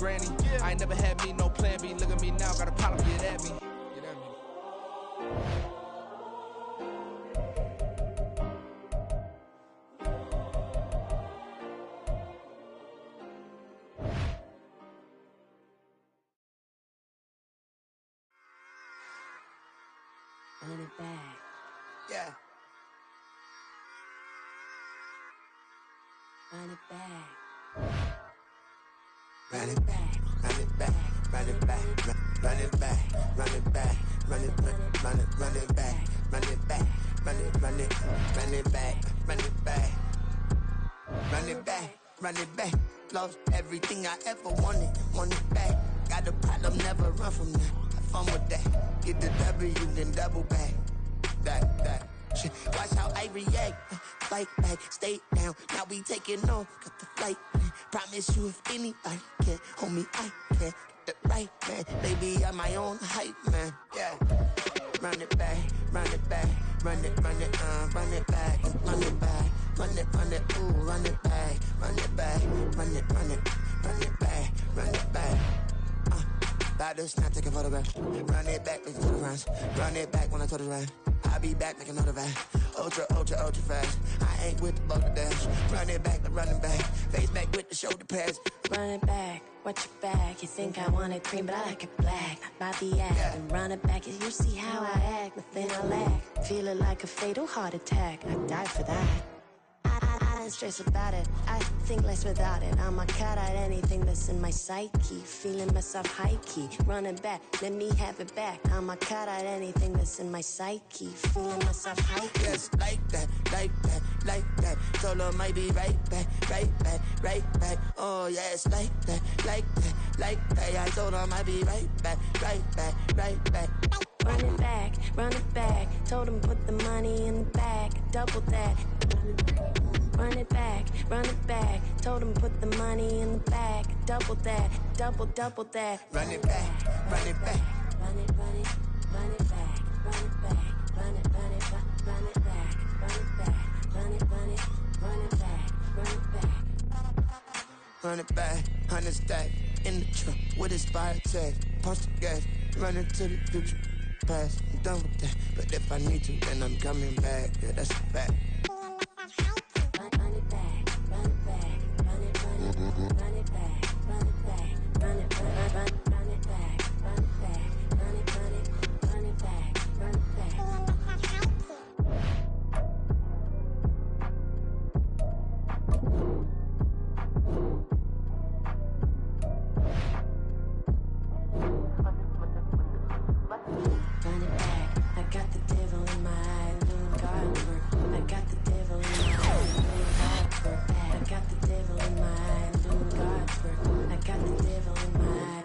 granny. I ain't never had me no plan B. Look at me now, got a problem, get at me. Get at me. Run it back. Yeah. Run it back. Run it back, run it back, run it back, run it back, run it back, run it back, run it back, run it back, run it back, run it back, run it back, run it back. Lost everything I ever wanted, want it back. Got a problem, never run from that. Have fun with that. Get the W, then double back. That. Shit. Watch how I react. Fight back, stay down. Now we taking off, got the flight. Promise you if anybody can, homie, I can. Get the right man, baby, I'm my own hype man. Yeah. Run it back, run it back, run it back, run it back, run it, ooh, run it back, run it back, run it back, run it back. About to snap, take a photograph. Run it back, make photographs. Run it back when I told it right. I'll be back, make another back. Ultra fast. I ain't with the boulder dash. Run it back, I'm running back. Face back with the shoulder pads. Run it back, watch your back. You think I want it cream, but I like it black. By the act, Yeah. and run it back. You see how I act, nothing I lack. Feeling like a fatal heart attack. I die for that. I don't stress about it. I think less without it. I'ma cut out anything that's in my psyche. Feeling myself high key. Running back, let me have it back. I'ma cut out anything that's in my psyche. Feeling myself high key. Yes, like that. Told her might be right back. Oh, yes, like that. I told her might be right back. Run it back. Told him put the money in the bag. Double that. Run it back. Told him put the money in the bag. Double that. Double that. Run it back. Run it back. Run it back. Run it back. Run it back. Run it back. Run it back, 100 stack in the truck with expired tag. Punch the gas, running to the future. Past, I'm done with that. But if I need to, then I'm coming back. Yeah, that's a fact. Run it back. Run it back. Run it back. Run it back. Run it back. Run it back. Run it back. Run it back. Run it back. Run it back. Run it back. I got the devil in my eye, doing guard work. I got the devil in my eye, doing guard work. I got the devil in my eye, doing guard work. I got the devil in my eye.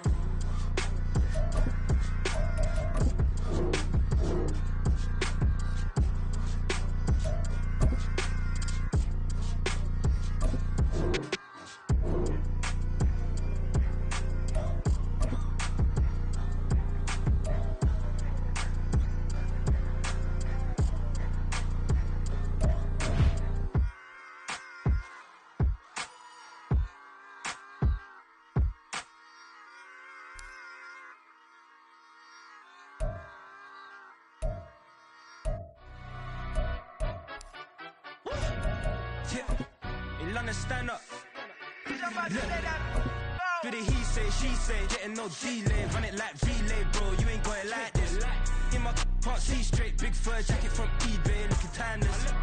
In London, stand up. Do the he say, she say, getting no delay. Run it like relay, bro. You ain't got it like this. In my can't see straight. Big fur jacket from eBay, looking timeless.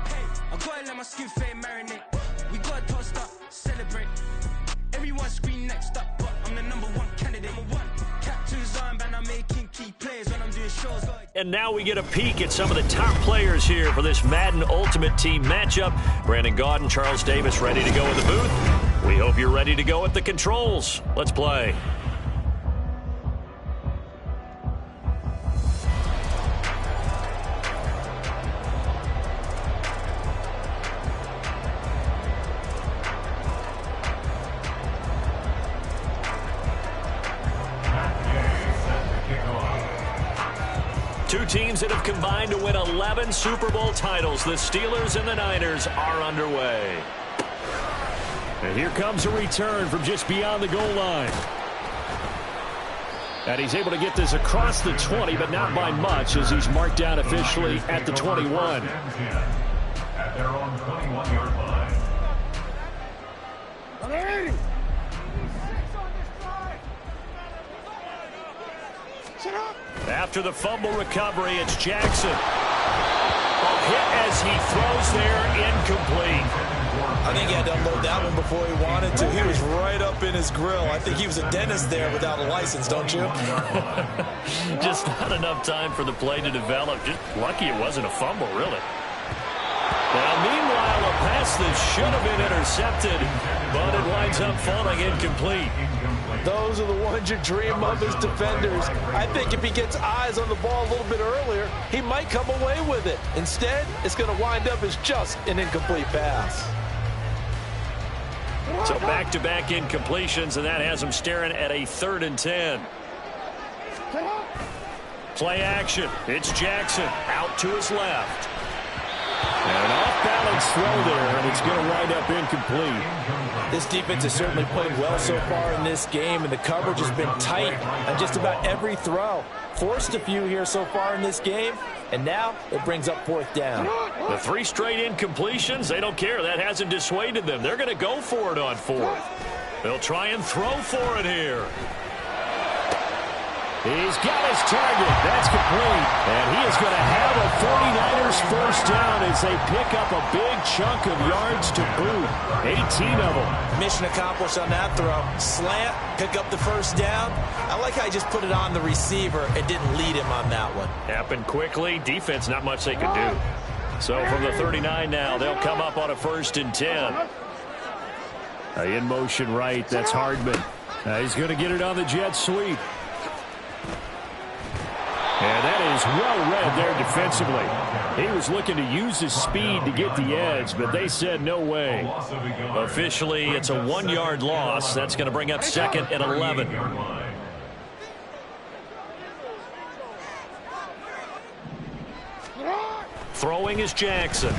I gotta let my skin fade marinate. We gotta toast up, celebrate. Everyone scream next up, but I'm the #1 candidate. Captain's armband, I'm making key plays when I'm doing shows. And now we get a peek at some of the top players here for this Madden Ultimate Team matchup. Brandon Gaudin, Charles Davis ready to go in the booth. We hope you're ready to go at the controls. Let's play. Two teams that have combined to win 11 Super Bowl titles. The Steelers and the Niners are underway. And here comes a return from just beyond the goal line. And he's able to get this across the 20, but not by much as he's marked down officially at the 21. At their own 21-yard line. After the fumble recovery, it's Jackson. A hit as he throws there, incomplete. I think he had to unload that one before he wanted to. He was right up in his grill. I think he was a dentist there without a license, don't you? Just not enough time for the play to develop. Just lucky it wasn't a fumble, really. Now, meanwhile, a pass that should have been intercepted, but it winds up falling incomplete. Those are the ones you dream of as defenders. I think if he gets eyes on the ball a little bit earlier, he might come away with it. Instead, it's going to wind up as just an incomplete pass. So back-to-back incompletions, and that has him staring at a 3rd and 10. Play action. It's Jackson out to his left. And an off-balance throw there, and it's going to wind up incomplete. This defense has certainly played well so far in this game, and the coverage has been tight on just about every throw. Forced a few here so far in this game, and now it brings up 4th down. The 3 straight incompletions, they don't care. That hasn't dissuaded them. They're going to go for it on 4th. They'll try and throw for it here. He's got his target. That's complete. And he is going to have a 49ers first down as they pick up a big chunk of yards to boot. 18 of them. Mission accomplished on that throw. Slant, pick up the first down. I like how he just put it on the receiver and didn't lead him on that one. Happened quickly. Defense, not much they could do. So from the 39 now, they'll come up on a 1st and 10. In motion right, that's Hardman. He's going to get it on the jet sweep. And that is well read there defensively. He was looking to use his speed to get the edge, but they said no way. Officially, it's a 1-yard loss. That's going to bring up 2nd and 11. Throwing is Jackson.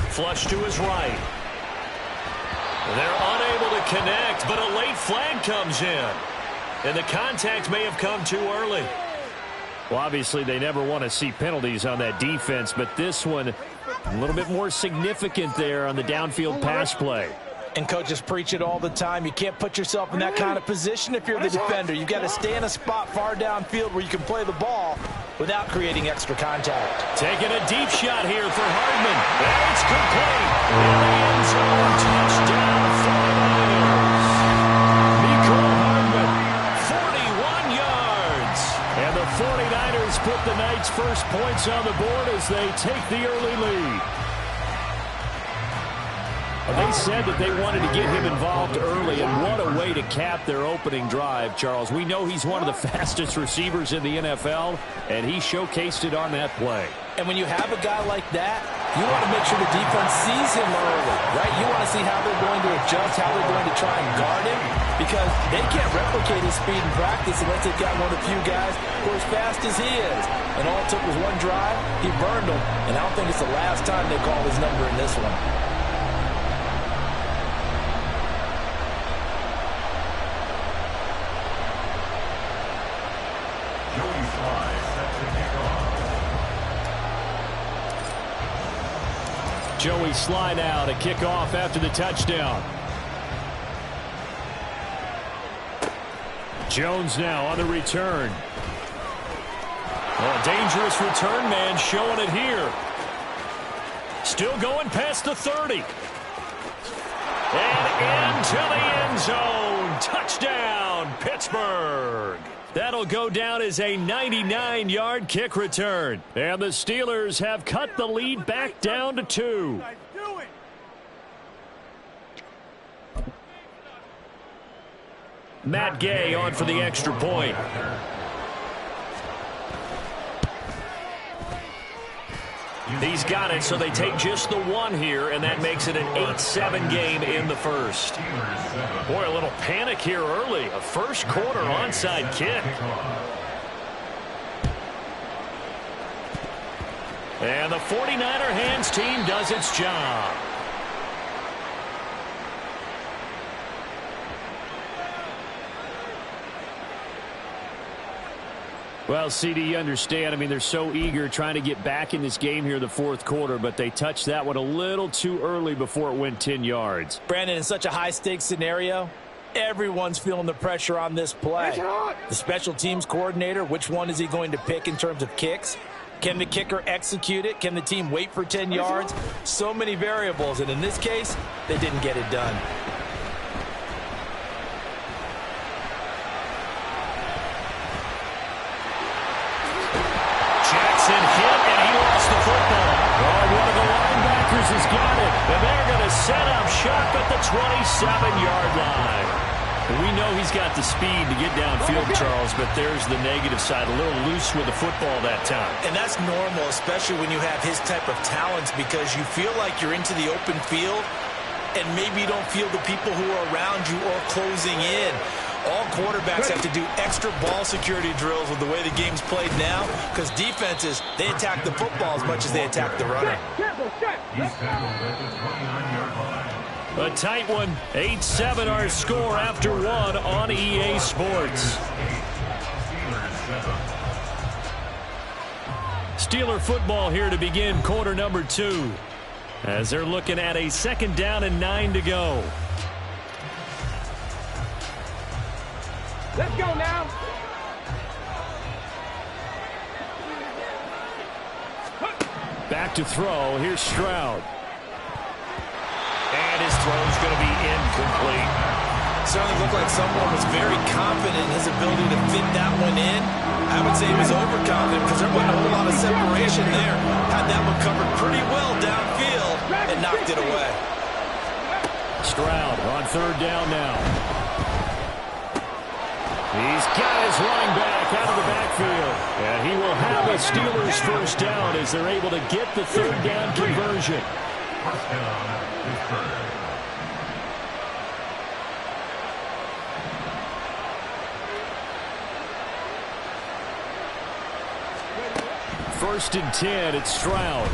Flush to his right. They're unable to connect, but a late flag comes in. And the contact may have come too early. Well, obviously, they never want to see penalties on that defense, but this one a little bit more significant there on the downfield pass play. And coaches preach it all the time. You can't put yourself in that kind of position if you're the defender. You've got to stay in a spot far downfield where you can play the ball without creating extra contact. Taking a deep shot here for Hardman. And it's complete. In the end zone, touchdown, 49ers. Nicole Hardman, 41 yards. And the 49ers put the Knights' first points on the board as they take the early lead. They said that they wanted to get him involved early, and what a way to cap their opening drive, Charles. We know he's one of the fastest receivers in the NFL, and he showcased it on that play. And when you have a guy like that, you want to make sure the defense sees him early, right? You want to see how they're going to adjust, how they're going to try and guard him, because they can't replicate his speed in practice unless they've got one of the few guys who are as fast as he is. And all it took was one drive, he burned them, and I don't think it's the last time they call his number in this one. Joey Sly now to kick off after the touchdown. Jones now on the return. Oh, dangerous return man showing it here. Still going past the 30. And into the end zone. Touchdown, Pittsburgh. That'll go down as a 99-yard kick return. And the Steelers have cut the lead back down to 2. Matt Gay on for the extra point. He's got it, so they take just the 1 here, and that makes it an 8-7 game in the first. Boy, a little panic here early. A first quarter onside kick. And the 49er hands team does its job. Well, CD, you understand. I mean, they're so eager trying to get back in this game here in the fourth quarter, but they touched that one a little too early before it went 10 yards. Brandon, in such a high-stakes scenario, everyone's feeling the pressure on this play. The special teams coordinator, which one is he going to pick in terms of kicks? Can the kicker execute it? Can the team wait for 10 yards? So many variables, and in this case, they didn't get it done. Jackson hit, and he lost the football. Oh, one of the linebackers has got it, and they're going to set up shop at the 27-yard line. We know he's got the speed to get downfield, Charles, but there's the negative side, a little loose with the football that time. And that's normal, especially when you have his type of talents, because you feel like you're into the open field, and maybe you don't feel the people who are around you or closing in. All quarterbacks have to do extra ball security drills with the way the game's played now, because defenses, they attack the football as much as they attack the runner. He's tackled at the 29-yard line. A tight one, 8-7 our score after one on EA Sports. Steeler football here to begin quarter number 2, as they're looking at a 2nd down and 9 to go. Let's go now. Back to throw. Here's Stroud. And his throw's going to be incomplete. Certainly looked like someone was very confident in his ability to fit that one in. I would say he was overconfident because there wasn't a whole lot of separation there. Had that one covered pretty well downfield and knocked it away. Stroud on 3rd down now. He's got his line back out of the backfield. And he will have a Steelers 1st down as they're able to get the 3rd down conversion. 1st down, Pittsburgh. 1st and 10, it's Stroud.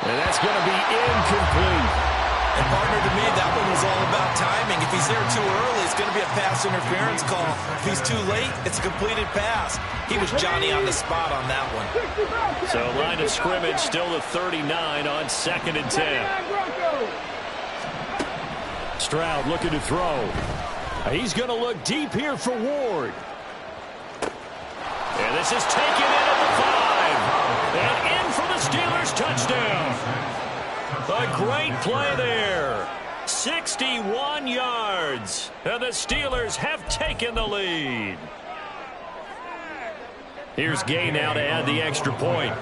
And that's going to be incomplete. And partner, to me, that one was all about timing. If he's there too early, it's going to be a pass interference call. If he's too late, it's a completed pass. He was Johnny on the spot on that one. So line of scrimmage still the 39 on 2nd and 10. Stroud looking to throw. He's going to look deep here for Ward. And this is taken in at the 5. And in for the Steelers touchdown. A great play there. 61 yards. And the Steelers have taken the lead. Here's Gay now to add the extra point.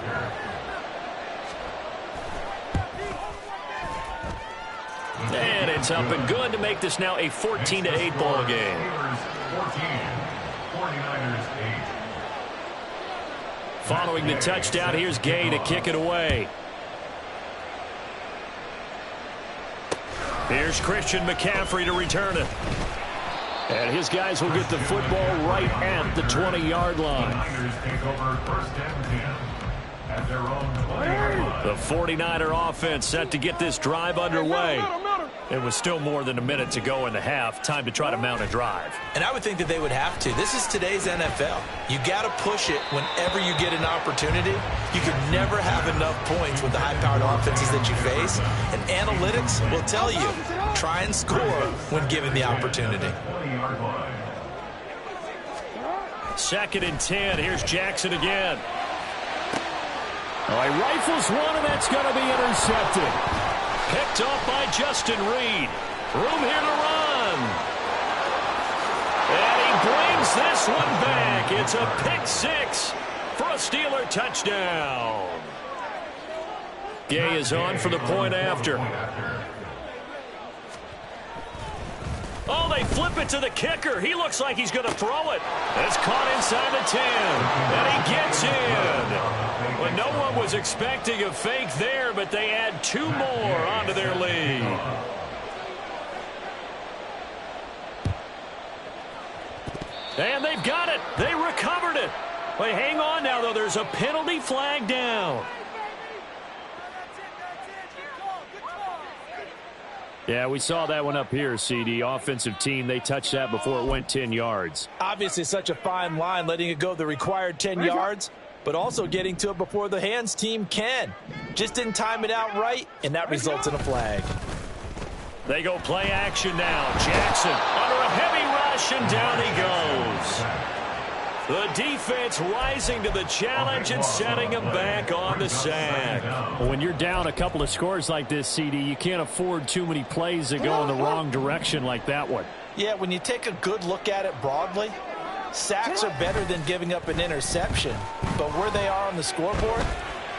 And it's up and good to make this now a 14-8 ball game. 14, 49ers 8. Following the touchdown, here's Gay to kick it away. Here's Christian McCaffrey to return it. And his guys will get the football right at the 20-yard line. Take over 1st and 10 at their own 20-yard line. The 49er offense set to get this drive underway. It was still more than a minute to go in the half. Time to try to mount a drive. And I would think that they would have to. This is today's NFL. You got to push it whenever you get an opportunity. You can never have enough points with the high-powered offenses that you face. And analytics will tell you, try and score when given the opportunity. 20-yard line. 2nd and 10. Here's Jackson again. Oh, he rifles one, and that's going to be intercepted. Picked off by Justin Reed. Room here to run. And he brings this one back. It's a pick 6 for a Steeler touchdown. Gay is on for the point after. Oh, they flip it to the kicker. He looks like he's going to throw it. It's caught inside the 10. And he gets in. Well, no one was expecting a fake there, but they add 2 more onto their lead. And they've got it. They recovered it. Wait, hang on now, though. There's a penalty flag down. Yeah, we saw that one up here, CD. Offensive team, they touched that before it went 10 yards. Obviously such a fine line, letting it go the required 10 yards, but also getting to it before the hands team can. Just didn't time it out right, and that results in a flag. They go play action now. Jackson under a heavy rush, and down he goes. The defense rising to the challenge and setting him back on the sack. Well, when you're down a couple of scores like this, CD, you can't afford too many plays that go in the wrong direction like that one. Yeah, when you take a good look at it broadly, sacks are better than giving up an interception. But where they are on the scoreboard,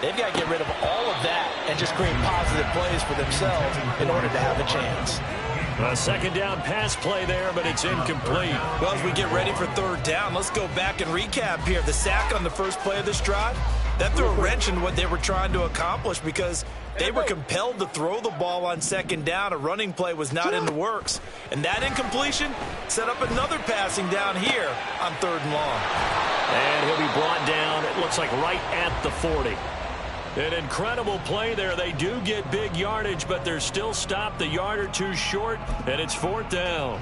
they've got to get rid of all of that and just create positive plays for themselves in order to have a chance. A second down pass play there, but it's incomplete. Well, as we get ready for third down, let's go back and recap here. The sack on the first play of this drive, that threw a wrench in what they were trying to accomplish because they were compelled to throw the ball on second down. A running play was not in the works. And that incompletion set up another passing down here on third and long. And he'll be brought down, it looks like right at the 40. An incredible play there. They do get big yardage, but they're still stopped a yard or two short, and it's fourth down.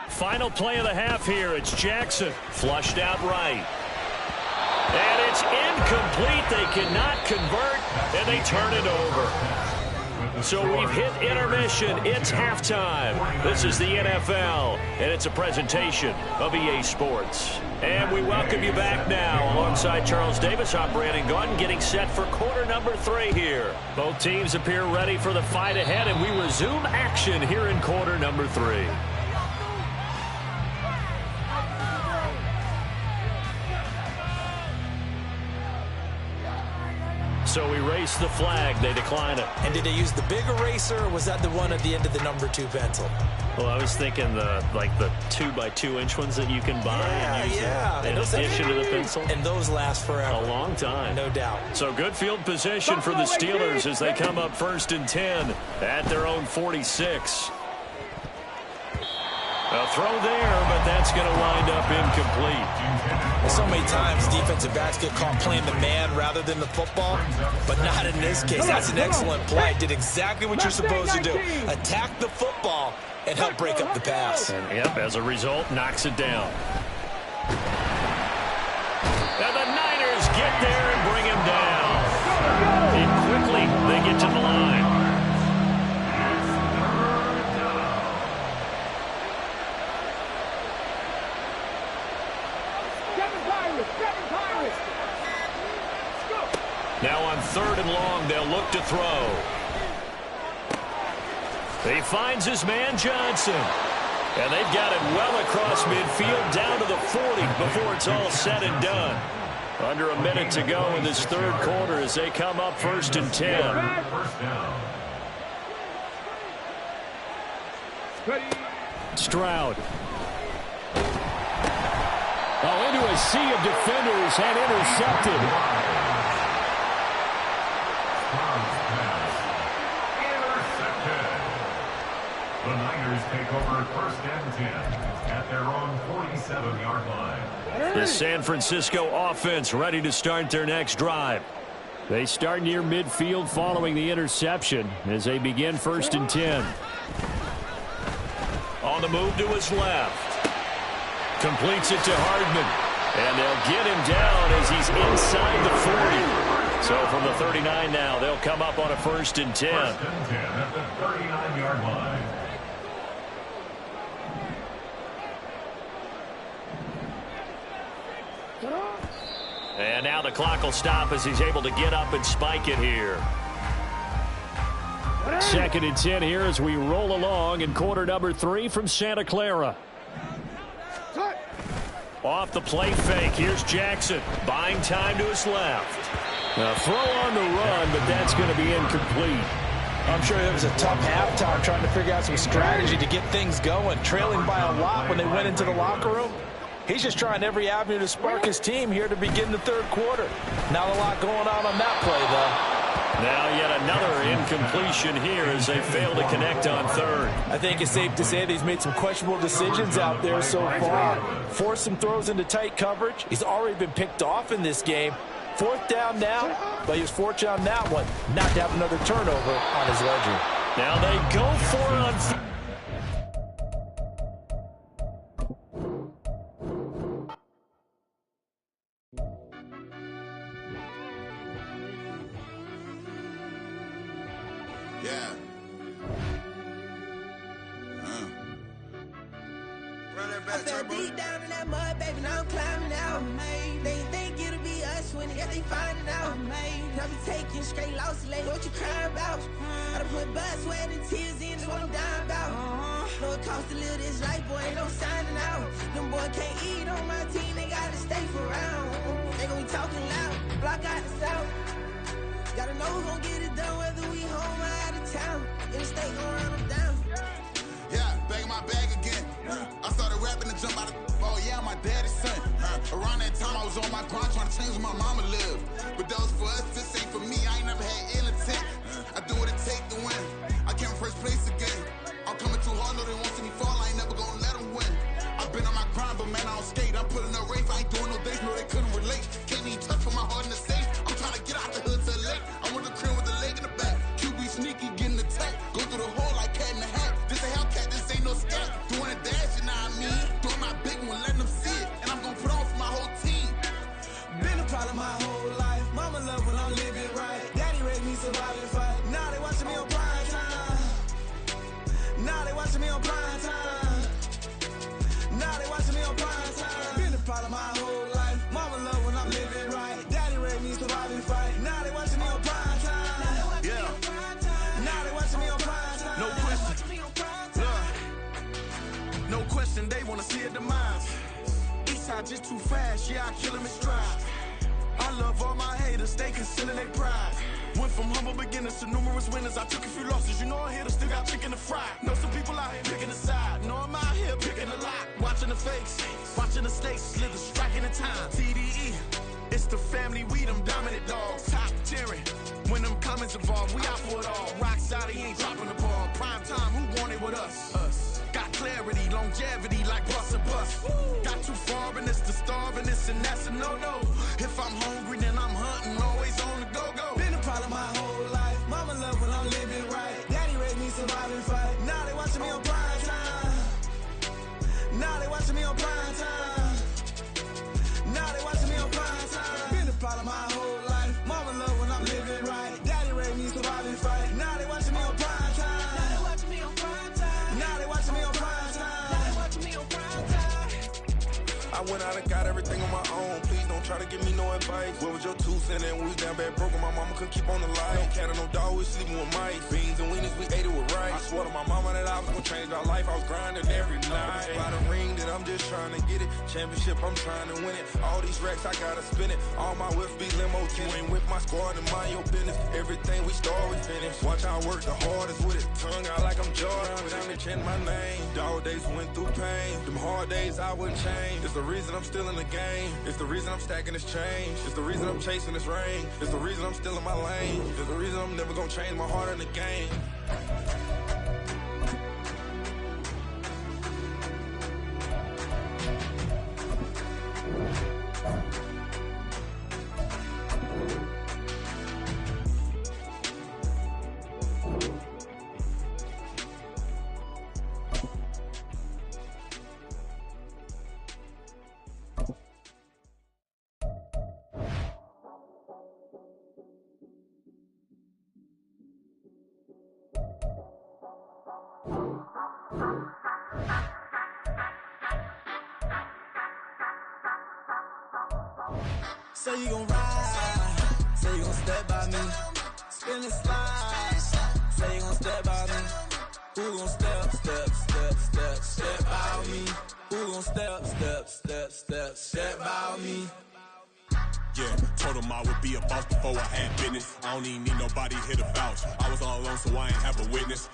Final play of the half here. It's Jackson. Flushed out right. And it's incomplete. They cannot convert, and they turn it over. So we've hit intermission. It's halftime. This is the NFL, and it's a presentation of EA Sports. And we welcome you back now alongside Charles Davis, operating gun, getting set for quarter number 3 here. Both teams appear ready for the fight ahead, and we resume action here in quarter number 3. So we race the flag. They decline it. And did they use the big eraser, or was that the one at the end of the number 2 pencil? Well, I was thinking the 2x2 inch ones that you can buy and use in addition to the pencil. And those last forever. A long time. No doubt. So good field position for the Steelers as they come up 1st and 10 at their own 46. A throw there, but that's going to wind up incomplete. So many times defensive backs get caught playing the man rather than the football, but not in this case. That's an excellent play. Did exactly what you're supposed to do. Attack the football and help break up the pass. And, yep, as a result, knocks it down. And the Niners get there and bring him down. And quickly, they get to the line. Now on 3rd and long, they'll look to throw. He finds his man Johnson. And they've got it well across midfield down to the 40 before it's all said and done. Under a minute to go in this 3rd quarter as they come up 1st and 10. Stroud. Oh, into a sea of defenders and intercepted. The Niners take over 1st and 10 at their own 47-yard line. The San Francisco offense ready to start their next drive. They start near midfield following the interception as they begin 1st and 10. On the move to his left. Completes it to Hardman. And they'll get him down as he's inside the 40. So from the 39 now, they'll come up on a 1st and 10. 1st and 10 at the 39-yard line. And now the clock will stop as he's able to get up and spike it here. 2nd and 10 here as we roll along in quarter number 3 from Santa Clara. Off the play fake. Here's Jackson. Buying time to his left. A throw on the run, but that's going to be incomplete. I'm sure it was a tough halftime trying to figure out some strategy to get things going. Trailing by a lot when they went into the locker room. He's just trying every avenue to spark his team here to begin the 3rd quarter. Not a lot going on that play, though. Now yet another incompletion here as they fail to connect on third. I think it's safe to say that he's made some questionable decisions out there so far. Forced some throws into tight coverage. He's already been picked off in this game. Fourth down now, but he was fortunate on that one not to have another turnover on his ledger. Now they go for it on Yeah. Run that back, Turbo. Deep down in that mud, baby, now I'm climbing out. They think it'll be us when they finding out. I be taking straight losses, like what you crying about? I done put blood, sweat, and tears in, that's what I'm dying about. Know it costs to live this life, boy, ain't no signing out. Them boy can't eat on my team, they gotta stay for round. They gon' be talking loud, block out the south. Gotta know who gon' get it done, whether we home or out of town. In the state, gon' run them down. Yeah, back in my bag again. I started rapping to jump out of oh yeah, I'm my daddy's son. Around that time I was on my grind trying to change where my mama lived. But that was for us, this ain't for me. I ain't never had ill intent. I do what it take to win. I came in first place again. I'm coming too hard, no they won't see me fall. I ain't never gonna let them win. I've been on my grind, but man I don't skate. I'm putting up race, I ain't doing no days, no they couldn't relate. Can't even touch with my heart in the safe. I'm trying to get out the hood to the lake. I want the crib with the leg in the back. QB sneaky, getting attacked. Go through the hole like cat in the hat. This a Hellcat, this ain't no scat. Doing a dash, you know what I mean? Doing my big one, letting them see it. And I'm gonna put on for my whole team. Been a problem my whole life. Mama love when I'm living right. Daddy raised me survive and fight. Now they watching me on prime time. Now they watching me on prime time. Now they watching me on prime time. Been a problem my whole life. Mama love when I'm living right. Daddy raised me survive and fight. Now they watching me on prime time. Yeah. Now they watching me on prime time. No question. No question, they wanna see a demise. Eastside just too fast, yeah, I kill them in stride. I love all my haters, they concealing their pride. Went from humble beginners to numerous winners. I took a few losses, you know I hit, still got chicken to fry. Know some people out here picking a side, know I'm out here picking a lot. Watching the fakes, watching the stakes, slither, striking the time. TDE, it's the family, we them dominant dogs. Top tiering, when them comments involved, we out for it all. Rock side, he ain't dropping the ball. Prime time, who want it with us? Us. Got clarity, longevity, like bus and bus. Got too far and it's the starving, this and that's a no-no. If I'm hungry, then I'm hunting, always on the go-go. Been a problem my whole life. Mama love when I'm living right. Daddy raised me survive and fight. Now they watching me on prime time. Now they watching me on prime time. Now they watching me on prime time. Been a problem my whole life. Mama love when I'm living right. Daddy raised me survive and fight. Now they watching me on prime time. Now they watching me on prime time. Now they watching me on prime time. Now they watching me on prime time. I went out and got everything on my own. Please don't try to give me no advice. What was your 2 cents and we was down bad broke and my mama couldn't keep on the light. No cat or no dog, we sleeping with mice. Beans and weenies, we ate it with rice. I swore to my mama that I was gonna change our life. I was grinding every night. By the ring that I'm just trying to get it. Championship, I'm trying to win it. All these racks, I gotta spin it. All my whips be limo tinted. Ain't with my squad and mind your business. Everything we start, we finish. Watch I work the hardest with it. Tongue out like I'm Jordan. Time to change my name. Dog days went through pain. Them hard days I wouldn't change. It's the reason I'm still in the game. It's the reason I'm stacking this change. It's the reason I'm chasing this rain. It's the reason I'm still in my lane. It's the reason I'm never gonna change my heart in the game. Say you gon' ride, say you gon' step by me, spin and slide, say you gon' step by me, who gon' step by me, who gon' step by me, Yeah, told him I would be a boss before I had business. I don't even need nobody here to vouch. I was all alone, so I ain't have a witness.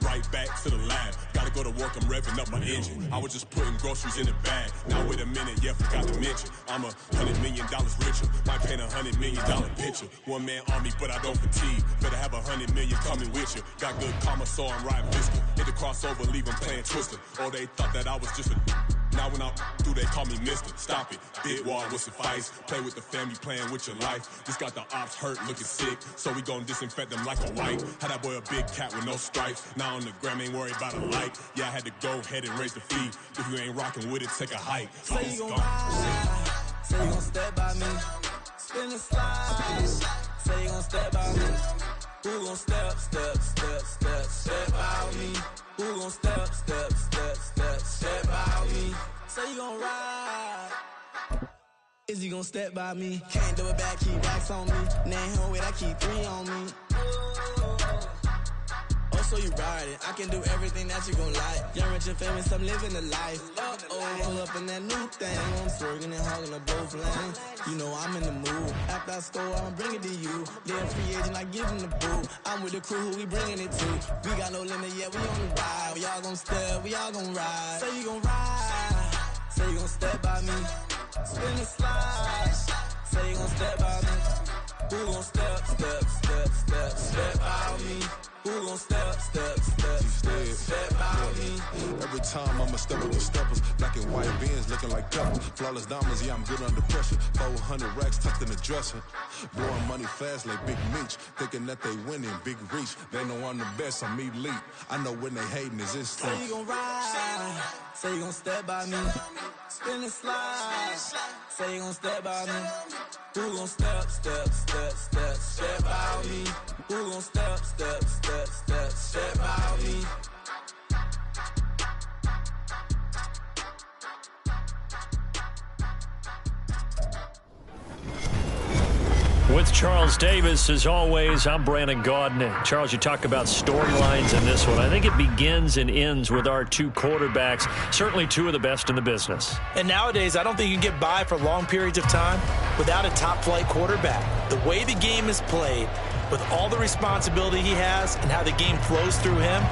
Right back to the lab. Gotta go to work, I'm revving up my engine. I was just putting groceries in the bag. Now wait a minute, yeah, forgot to mention. I'm $100 million richer. Might paint $100 million picture. One man army, but I don't fatigue. Better have 100 million coming with you. Got good karma, so I'm riding biscuit. Hit the crossover, leave them playing Twister. Or they thought that I was just a. Now when I do, they call me Mister. Stop it. Big wall with suffice. Play with the family, playing with your life. Just got the ops hurt, looking sick. So we gon' disinfect them like a wipe. Had that boy a big cat with no stripes. Now on the gram, ain't worried about a light. Yeah, I had to go ahead and raise the fee. If you ain't rocking with it, take a hike. Say you gon' ride. Say you gon' step by me. Spin the slide. Say you gon' step by me. Who gon' step by me? Who gon' step by me? Say you gon' ride. Is he gon' step by me? Can't do it back, keep racks on me. Name home with I keep 3 on me. Oh, so you riding. I can do everything that you gon' like. Young, rich, and famous, I'm living the life. Pull up in that new thing. I'm swerving and hogging the both lanes. You know I'm in the mood. After I score, I'ma bring it to you. They're free agent, I give them the boo. I'm with the crew, who we bringing it to. We got no limit, yeah, we on the ride. We all gon' step, we all gon' ride. Say you gon' ride. Say you gon' step by me. Spin the slide. Say you gon' step by me. Who gon' step by me? Who gon' step by me? Every time I'ma step with the steppers. Black and white beans looking like pepper. Flawless diamonds, yeah, I'm good under pressure. 400 racks tucked in the dresser. Blowing money fast like Big Meech. Thinking that they winning, big reach. They know I'm the best, I'm elite. I know when they hating is instinct. Say you gon' ride. Say you gon' step by me. Spin the slide. Say you gon' step by me. Who gon' step by me? Who gon' step by me? With Charles Davis, as always, I'm Brandon Gaudin. Charles, you talk about storylines in this one. I think it begins and ends with our 2 quarterbacks, certainly 2 of the best in the business. And nowadays, I don't think you can get by for long periods of time without a top-flight quarterback. The way the game is played, with all the responsibility he has and how the game flows through him,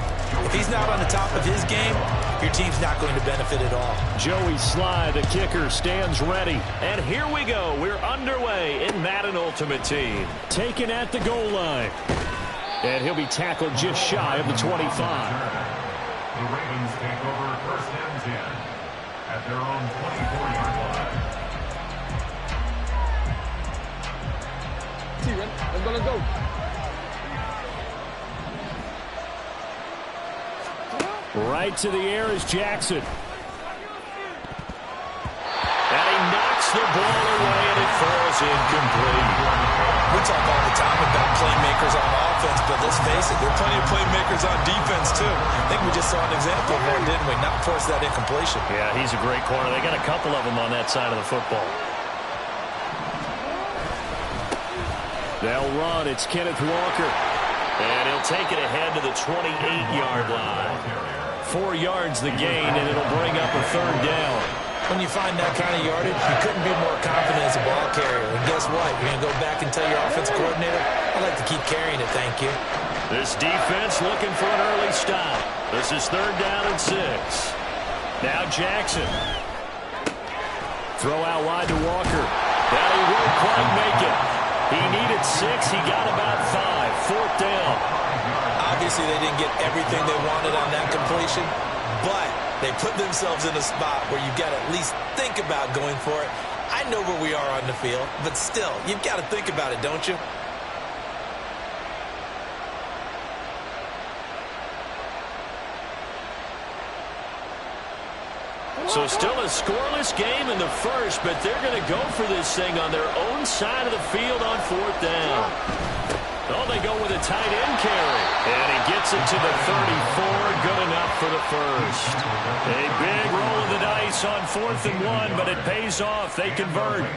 if he's not on the top of his game, your team's not going to benefit at all. Joey Sly, the kicker, stands ready. And here we go. We're underway in Madden Ultimate Team. Taken at the goal line. And he'll be tackled just shy of the 25. The Ravens take over first and 10 at their own 24-yard line. Let's go. Right to the air is Jackson. And he knocks the ball away, and it falls incomplete. We talk all the time about playmakers on offense, but let's face it, there are plenty of playmakers on defense, too. I think we just saw an example of that, didn't we? Not force that incompletion. Yeah, he's a great corner. They got a couple of them on that side of the football. They'll run. It's Kenneth Walker. And he'll take it ahead to the 28-yard line. 4 yards the gain, and it'll bring up a 3rd down. When you find that kind of yardage, you couldn't be more confident as a ball carrier. And guess what? You're going to go back and tell your offensive coordinator, I'd like to keep carrying it, thank you. This defense looking for an early stop. This is 3rd down and 6. Now Jackson. Throw out wide to Walker. Now he won't quite make it. He needed 6. He got about 5. 4th down. Obviously, they didn't get everything they wanted on that completion, but they put themselves in a spot where you've got to at least think about going for it. I know where we are on the field, but still, you've got to think about it, don't you? So still a scoreless game in the first, but they're going to go for this thing on their own side of the field on 4th down. Oh, they go with a tight end carry. And he gets it to the 34. Good enough for the first. A big roll of the dice on 4th and 1, but it pays off. They convert.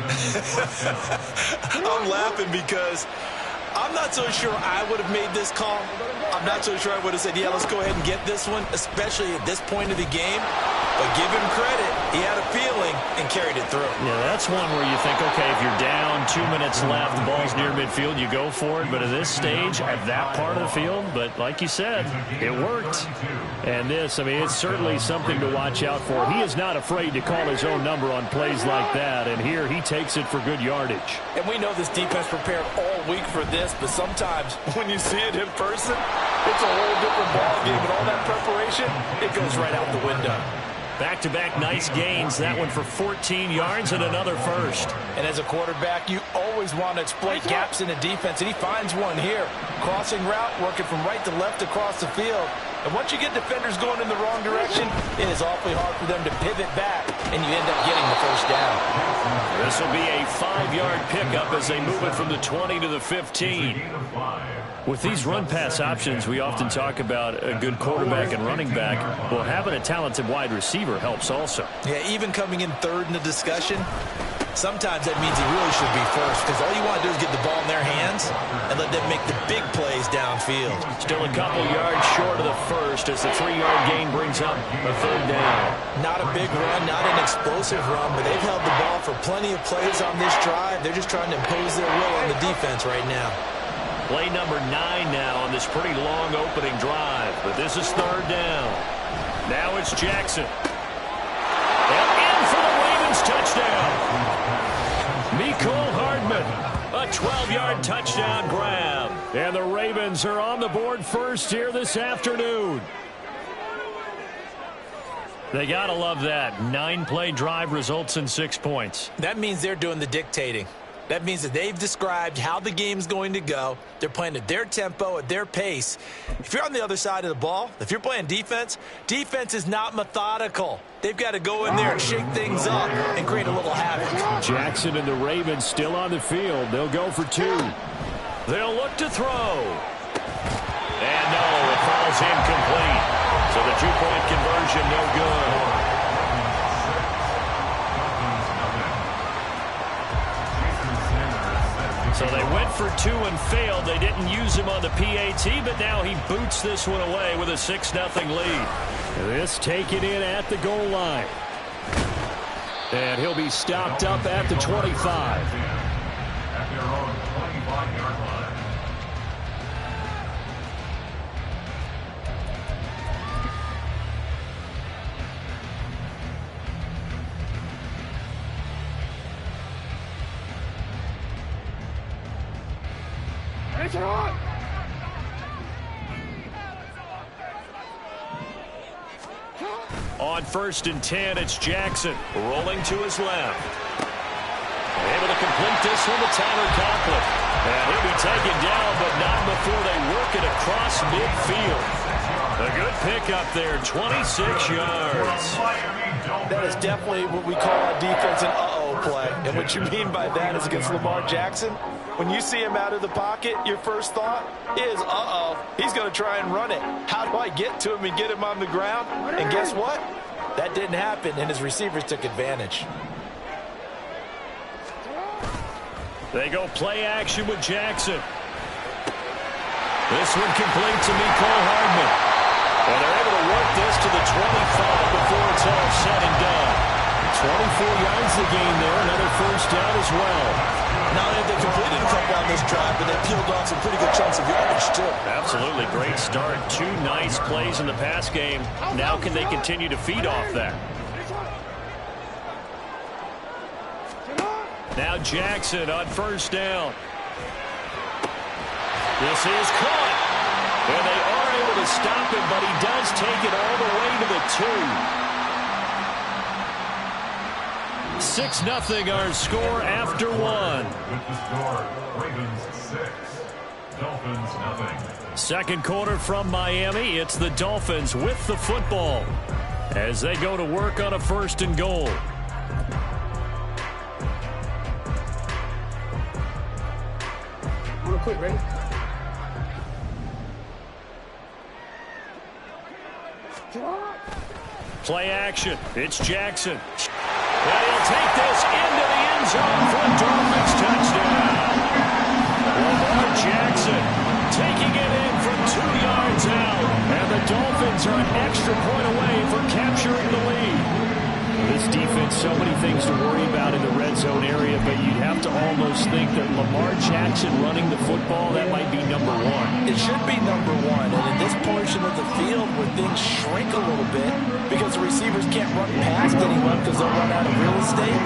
I'm laughing because I'm not so sure I would have made this call. I'm not so sure I would have said, yeah, let's go ahead and get this one, especially at this point of the game. But give him credit. He had a feeling and carried it through. Yeah, that's one where you think, okay, if you're down, 2 minutes left, the ball's near midfield, you go for it. But at this stage, at that part of the field, but like you said, it worked. And this, I mean, it's certainly something to watch out for. He is not afraid to call his own number on plays like that. And here he takes it for good yardage. And we know this defense prepared all week for this, but sometimes when you see it in person, it's a whole different ballgame. And all that preparation, it goes right out the window. Back-to-back nice gains. That one for 14 yards and another first. And as a quarterback, you always want to exploit gaps in the defense, and he finds one here. Crossing route, working from right to left across the field. And once you get defenders going in the wrong direction, it is awfully hard for them to pivot back, and you end up getting the first down. This will be a 5-yard pickup as they move it from the 20 to the 15. With these run-pass options, we often talk about a good quarterback and running back. Well, having a talented wide receiver helps also. Yeah, even coming in third in the discussion, sometimes that means he really should be first, because all you want to do is get the ball in their hands and let them make the big plays downfield. Still a couple yards short of the first as the 3-yard gain brings up a third down. Not a big run, not an explosive run, but they've held the ball for plenty of plays on this drive. They're just trying to impose their will on the defense right now. Play number 9 now on this pretty long opening drive, but this is third down. Now it's Jackson. And in for the Ravens touchdown. Mecole Hardman, a 12-yard touchdown grab. And the Ravens are on the board first here this afternoon. They got to love that. 9-play drive results in 6 points. That means they're doing the dictating. That means that they've described how the game's going to go. They're playing at their tempo, at their pace. If you're on the other side of the ball, if you're playing defense, defense is not methodical. They've got to go in there and shake things up and create a little havoc. Jackson and the Ravens still on the field. They'll go for 2. They'll look to throw. And no, it falls incomplete. So the 2-point conversion no good. So they went for 2 and failed. They didn't use him on the PAT, but now he boots this one away with a 6-0 lead. This taken in at the goal line. And he'll be stopped up at the 25. At their own 25-yard line. On 1st and 10, it's Jackson rolling to his left. Able to complete this one to Tyler Conklin. And he'll be taken down, but not before they work it across midfield. A good pickup there, 26 yards. That is definitely what we call a defense an uh-oh play. And what you mean by that is against Lamar Jackson, when you see him out of the pocket, your first thought is, uh-oh, he's going to try and run it. How do I get to him and get him on the ground? And guess what? That didn't happen, and his receivers took advantage. They go play action with Jackson. This one complete to Mecole Hardman. And they're able to work this to the 25 before it's all said and done. 24 yards the gain there, another first down as well. Not only have they completed a couple on this drive, but they peeled off some pretty good chunks of yardage, too. Absolutely, great start. 2 nice plays in the pass game. Now can they continue to feed off that? Now Jackson on 1st down. This is caught. And they are able to stop him, but he does take it all the way to the 2. 6-0 our score after 1. With the score, Ravens 6, Dolphins 0. Second quarter from Miami. It's the Dolphins with the football as they go to work on a 1st and goal. Real quick, ready? Play action. It's Jackson. And he'll take this into the end zone for a Dolphins touchdown. Lamar Jackson taking it in from 2 yards out. And the Dolphins are an extra point away from capturing the lead. so many things to worry about in the red zone area, but you'd have to almost think that Lamar Jackson running the football, that might be number one. It should be number one, and in this portion of the field where things shrink a little bit because the receivers can't run past anyone because they'll run out of real estate,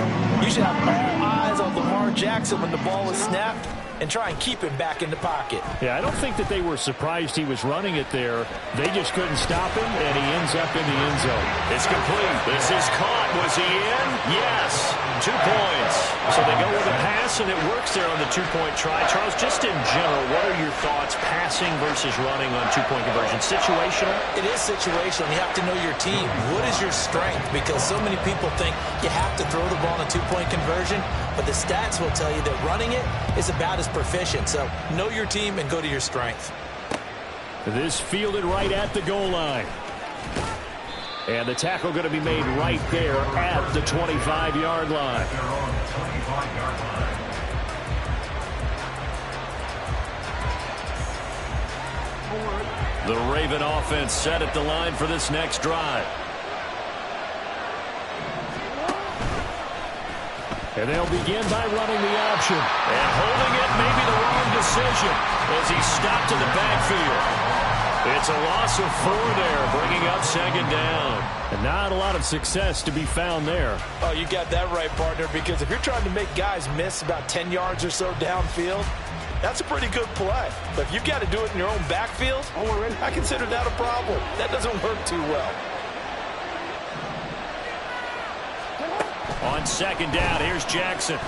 you should have all eyes on Lamar Jackson when the ball is snapped and try and keep him back in the pocket. Yeah, I don't think that they were surprised he was running it there. They just couldn't stop him, and he ends up in the end zone. It's complete. This is caught. Was he in? Yes. 2 points. So they go with a pass, and it works there on the two-point try. Charles, just in general, what are your thoughts passing versus running on two-point conversion? Situational? It is situational. You have to know your team. What is your strength? Because so many people think you have to throw the ball in a two-point conversion, but the stats will tell you that running it is about as proficient. So know your team and go to your strength. This fielded right at the goal line. And the tackle going to be made right there at the 25-yard line. The Raven offense set at the line for this next drive. And they'll begin by running the option. And holding it may be the wrong decision as he stopped in the backfield. It's a loss of 4 there, bringing up second down. And not a lot of success to be found there. Oh, you got that right, partner, because if you're trying to make guys miss about 10 yards or so downfield, that's a pretty good play. But if you've got to do it in your own backfield, I consider that a problem. That doesn't work too well. On second down, here's Jackson.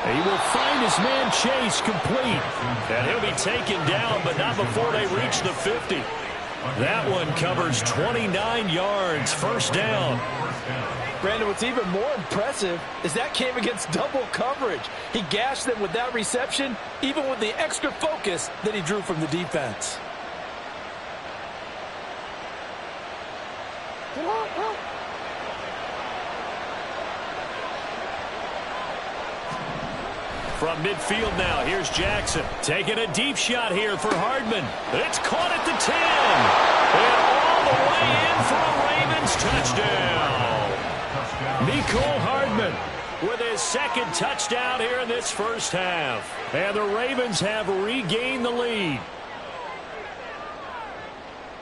He will find his man Chase complete. And he'll be taken down, but not before they reach the 50. That one covers 29 yards, first down. Brandon, what's even more impressive is that came against double coverage. He gashed them with that reception, even with the extra focus that he drew from the defense. From midfield now, here's Jackson. Taking a deep shot here for Hardman. It's caught at the 10. And all the way in for a Ravens touchdown. Mecole Hardman with his second touchdown here in this first half. And the Ravens have regained the lead.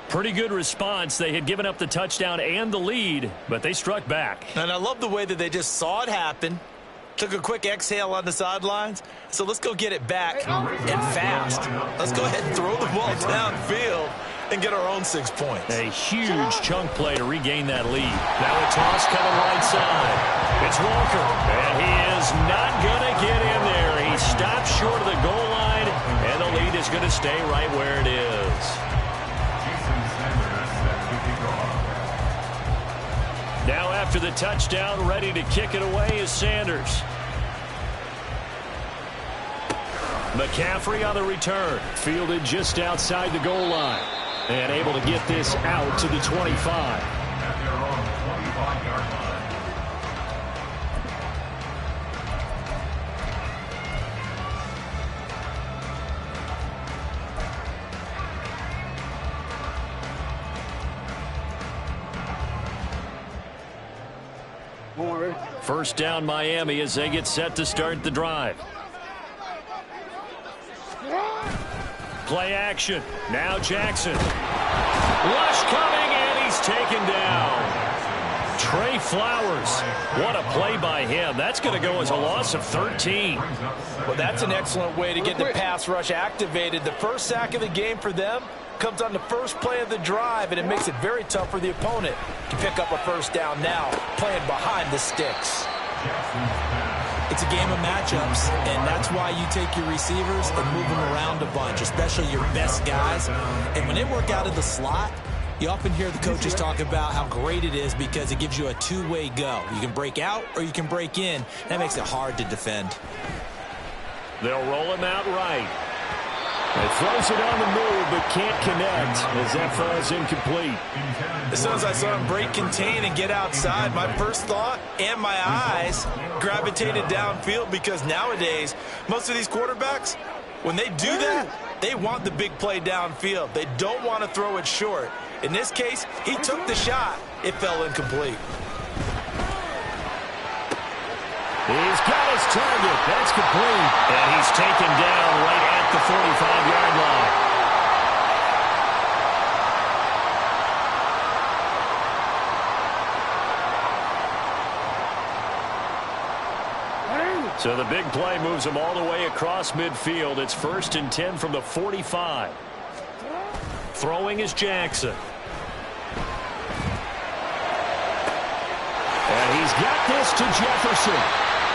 Pretty good response. They had given up the touchdown and the lead, but they struck back. And I love the way that they just saw it happen. Took a quick exhale on the sidelines. So let's go get it back and fast. Let's go ahead and throw the ball downfield and get our own 6 points. A huge chunk play to regain that lead. Now a toss coming right side. It's Walker, and he is not going to get in there. He stops short of the goal line, and the lead is going to stay right where it is. Now after the touchdown, ready to kick it away is Sanders. McCaffrey on the return. Fielded just outside the goal line. And able to get this out to the 25. At their own 25-yard line. First down Miami as they get set to start the drive. Play action. Now Jackson. Rush coming, and he's taken down. Trey Flowers. What a play by him. That's going to go as a loss of 13. Well, that's an excellent way to get the pass rush activated. The first sack of the game for them comes on the first play of the drive, and it makes it very tough for the opponent to pick up a first down now, playing behind the sticks. It's a game of matchups, and that's why you take your receivers and move them around a bunch, especially your best guys. And when they work out of the slot, you often hear the coaches talk about how great it is because it gives you a two-way go. You can break out or you can break in. That makes it hard to defend. They'll roll him out right. It throws it on the move, but can't connect as that throw is incomplete. As soon as I saw him break contain and get outside, my first thought and my eyes gravitated downfield because nowadays, most of these quarterbacks, when they do that, they want the big play downfield. They don't want to throw it short. In this case, he took the shot. It fell incomplete. He's got his target. That's complete. And he's taken down right at the 45-yard line. So the big play moves him all the way across midfield. It's 1st and 10 from the 45. Throwing is Jackson. And he's got this to Jefferson.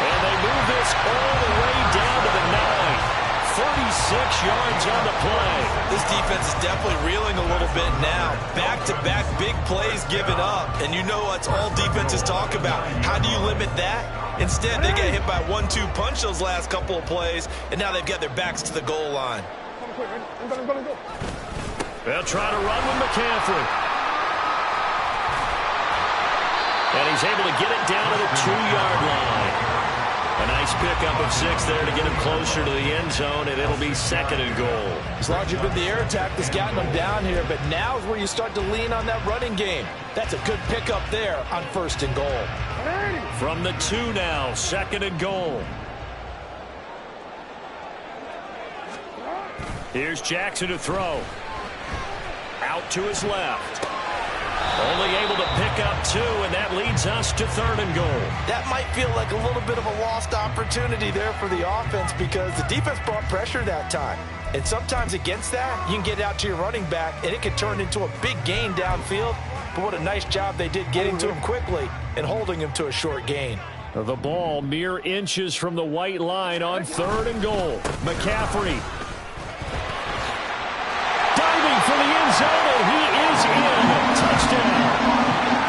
And they move this all the way down to the 9. 36 yards on the play. This defense is definitely reeling a little bit now. Back-to-back big plays given up. And you know that's all defenses talk about. How do you limit that? Instead, they get hit by 1-2 punch those last couple of plays, and now they've got their backs to the goal line. They'll try to run with McCaffrey. And he's able to get it down to the 2-yard line. A nice pickup of 6 there to get him closer to the end zone, and it'll be 2nd and goal. As long as you've been the air attack that's gotten them down here, but now is where you start to lean on that running game. That's a good pickup there on 1st and goal. From the 2 now, 2nd and goal. Here's Jackson to throw. Out to his left. Only able to pick up 2, and that leads us to 3rd and goal. That might feel like a little bit of a lost opportunity there for the offense because the defense brought pressure that time. And sometimes against that, you can get out to your running back, and it can turn into a big gain downfield. But what a nice job they did getting to him quickly and holding him to a short gain. The ball mere inches from the white line on 3rd and goal. McCaffrey. Diving for the end zone, and he is in. Touchdown.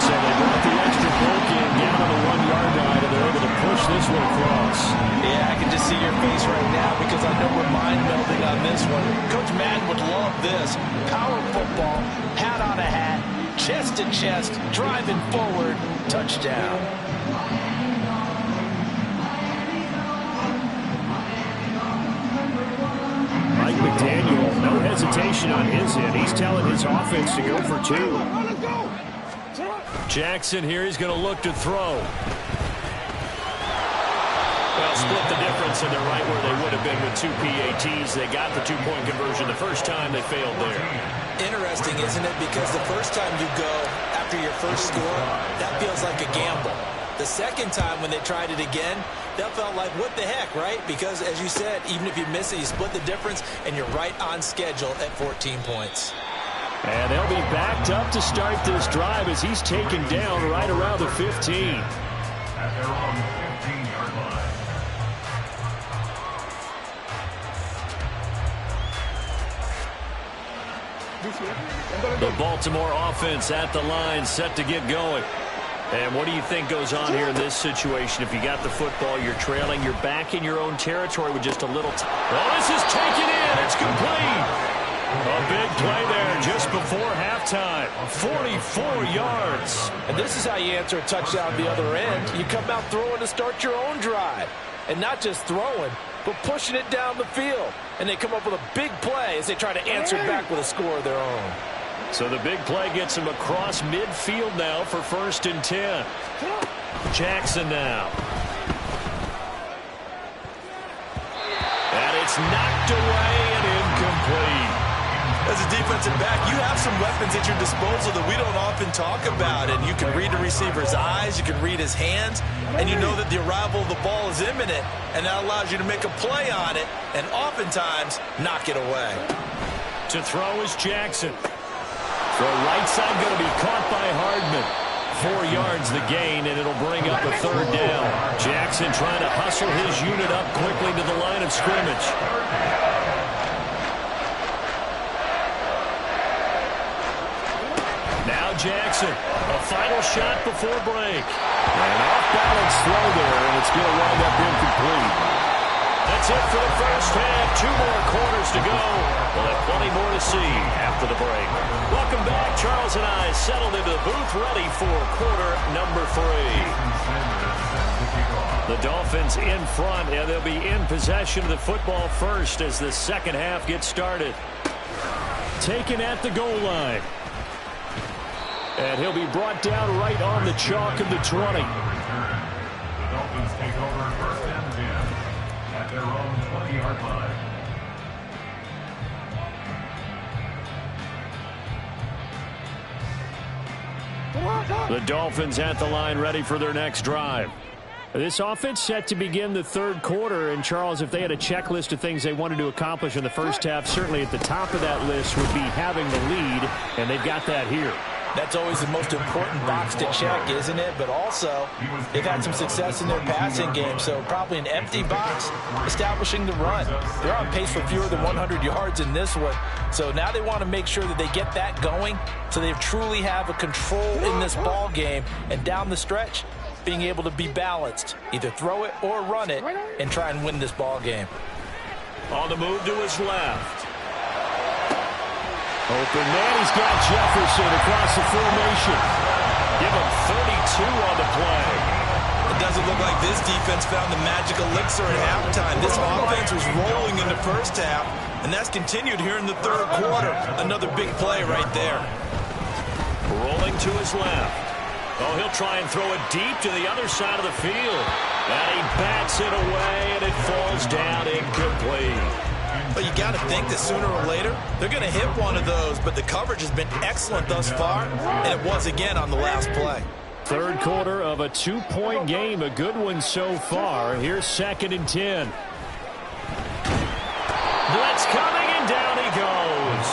So they brought the extra poke in down to the 1-yard line, and they're able to push this one across. Yeah, I can just see your face right now because I know we're mind melding on this one. Coach Madden would love this. Power football, hat on a hat, chest to chest, driving forward, touchdown. Mike McDaniel, no hesitation on his end. He's telling his offense to go for 2. Jackson here, he's going to look to throw. Well, split the difference, and they're right where they would have been with 2 PATs. They got the 2-point conversion the first time. They failed there. Interesting, isn't it? Because the first time you go after your first score, that feels like a gamble. The second time when they tried it again, that felt like, what the heck, right? Because, as you said, even if you miss it, you split the difference, and you're right on schedule at 14 points. And they'll be backed up to start this drive as he's taken down right around the 15. At their own 15-yard line. The Baltimore offense at the line, set to get going. And what do you think goes on here in this situation? If you got the football, you're trailing, you're back in your own territory with just a little time. Oh, this is taken in. It's complete. A big play there just before halftime. 44 yards. And this is how you answer a touchdown the other end. You come out throwing to start your own drive. And not just throwing, but pushing it down the field. And they come up with a big play as they try to answer back with a score of their own. So the big play gets him across midfield now for 1st and 10. Jackson now. And it's knocked away and incomplete. As a defensive back, you have some weapons at your disposal that we don't often talk about. And you can read the receiver's eyes, you can read his hands, and you know that the arrival of the ball is imminent, and that allows you to make a play on it and oftentimes knock it away. To throw is Jackson. Throw right side going to be caught by Hardman. 4 yards the gain, and it'll bring up a 3rd down. Jackson trying to hustle his unit up quickly to the line of scrimmage. Now Jackson, a final shot before break. An off-balance throw there, and it's going to wind up incomplete. That's it for the first half. 2 more quarters to go. We'll have plenty more to see after the break. Welcome back. Charles and I settled into the booth, ready for quarter number 3. The Dolphins in front, and they'll be in possession of the football first as the second half gets started. Taken at the goal line. And he'll be brought down right on the chalk of the 20. The Dolphins take over The Dolphins at the line ready for their next drive. This offense set to begin the third quarter. And, Charles, if they had a checklist of things they wanted to accomplish in the first half, certainly at the top of that list would be having the lead, and they've got that here. That's always the most important box to check, isn't it? But also, they've had some success in their passing game, so probably an empty box, establishing the run. They're on pace for fewer than 100 yards in this one, so now they want to make sure that they get that going so they truly have a control in this ball game, and down the stretch, being able to be balanced, either throw it or run it, and try and win this ball game. On the move to his left. Open man, he's got Jefferson across the formation. Give him 32 on the play. It doesn't look like this defense found the magic elixir at halftime. This offense was rolling in the first half, and that's continued here in the third quarter. Another big play right there. Rolling to his left. Oh, he'll try and throw it deep to the other side of the field. And he bats it away, and it falls down incomplete. But you got to think that sooner or later, they're going to hit one of those. But the coverage has been excellent thus far, and it was again on the last play. Third quarter of a 2-point game, a good one so far. Here's 2nd and 10. Blitz coming, and down he goes.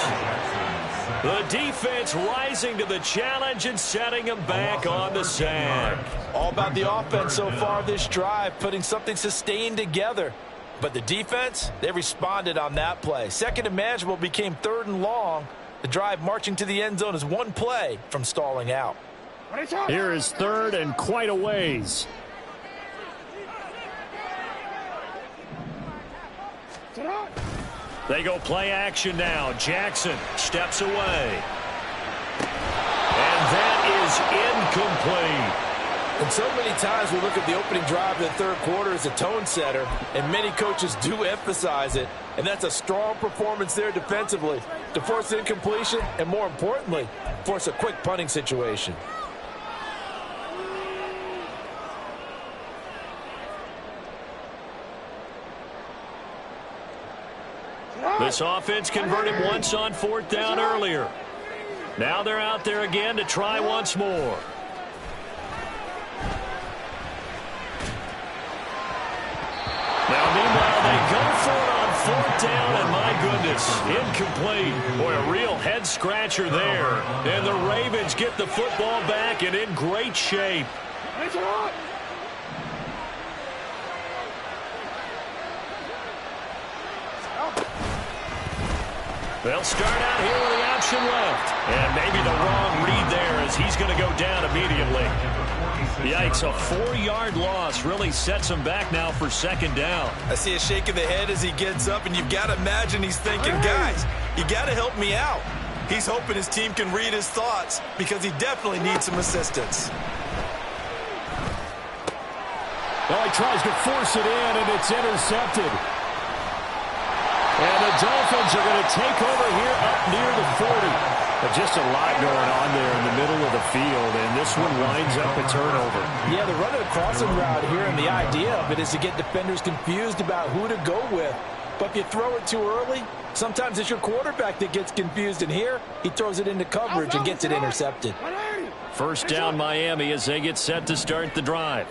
The defense rising to the challenge and setting him back on the sack. All about the offense so far this drive, putting something sustained together. But the defense, they responded on that play. 2nd and manageable became 3rd and long. The drive marching to the end zone is one play from stalling out. Here is 3rd and quite a ways. They go play action now. Jackson steps away. And that is incomplete. And so many times we look at the opening drive of the third quarter as a tone setter, and many coaches do emphasize it, and that's a strong performance there defensively to force an incompletion and, more importantly, force a quick punting situation. This offense converted once on 4th down earlier. Now they're out there again to try once more. Now, meanwhile, they go for it on 4th down, and my goodness, incomplete. Boy, a real head-scratcher there. And the Ravens get the football back and in great shape. They'll start out here with the option left. And maybe the wrong read there as he's going to go down immediately. Yikes, a 4-yard loss really sets him back now for 2nd down. I see a shake of the head as he gets up, and you've got to imagine he's thinking, guys, you got to help me out. He's hoping his team can read his thoughts because he definitely needs some assistance. Well, he tries to force it in, and it's intercepted. And the Dolphins are going to take over here up near the 40. But just a lot going on there in the middle of the field, and this one winds up a turnover. Yeah, they're running a crossing route here, and the idea of it is to get defenders confused about who to go with. But if you throw it too early, sometimes it's your quarterback that gets confused, and here he throws it into coverage and gets it intercepted. 1st down Miami as they get set to start the drive.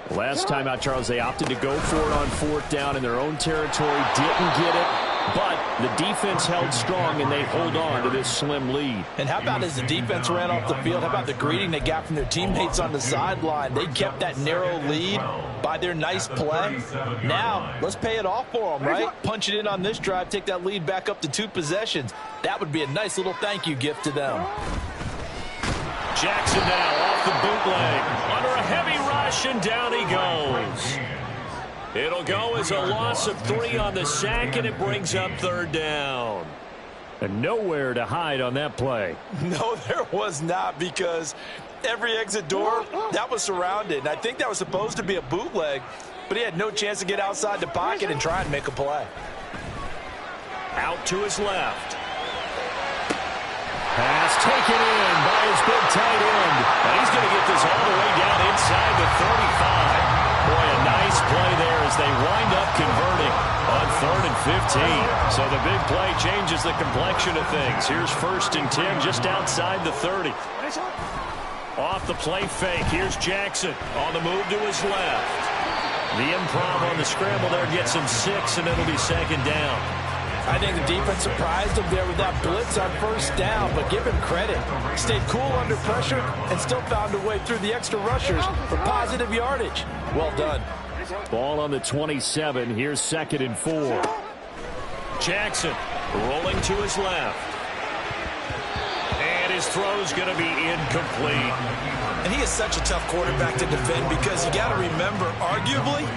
Last time out, Charles, they opted to go for it on 4th down in their own territory, didn't get it. But the defense held strong, and they hold on to this slim lead. And how about as the defense ran off the field, how about the greeting they got from their teammates on the sideline? They kept that narrow lead by their nice play. Now, let's pay it off for them, right? Punch it in on this drive, take that lead back up to 2 possessions. That would be a nice little thank you gift to them. Jackson now off the bootleg. Under a heavy rush, and down he goes. It'll go as a loss of 3 on the sack, and it brings up 3rd down. And nowhere to hide on that play. No, there was not, because every exit door, that was surrounded. And I think that was supposed to be a bootleg, but he had no chance to get outside the pocket and try and make a play. Out to his left. Pass taken in by his big tight end. And he's going to get this all the way down inside the 35. Boy, a nice play there as they wind up converting on 3rd and 15. So the big play changes the complexion of things. Here's 1st and 10 just outside the 30. Off the play fake, here's Jackson on the move to his left. The improv on the scramble there gets him 6, and it'll be second down. I think the defense surprised him there with that blitz on first down, but give him credit. Stayed cool under pressure and still found a way through the extra rushers for positive yardage. Well done. Ball on the 27. Here's 2nd and 4. Jackson rolling to his left. And his throw's going to be incomplete. And he is such a tough quarterback to defend because you got to remember, arguably,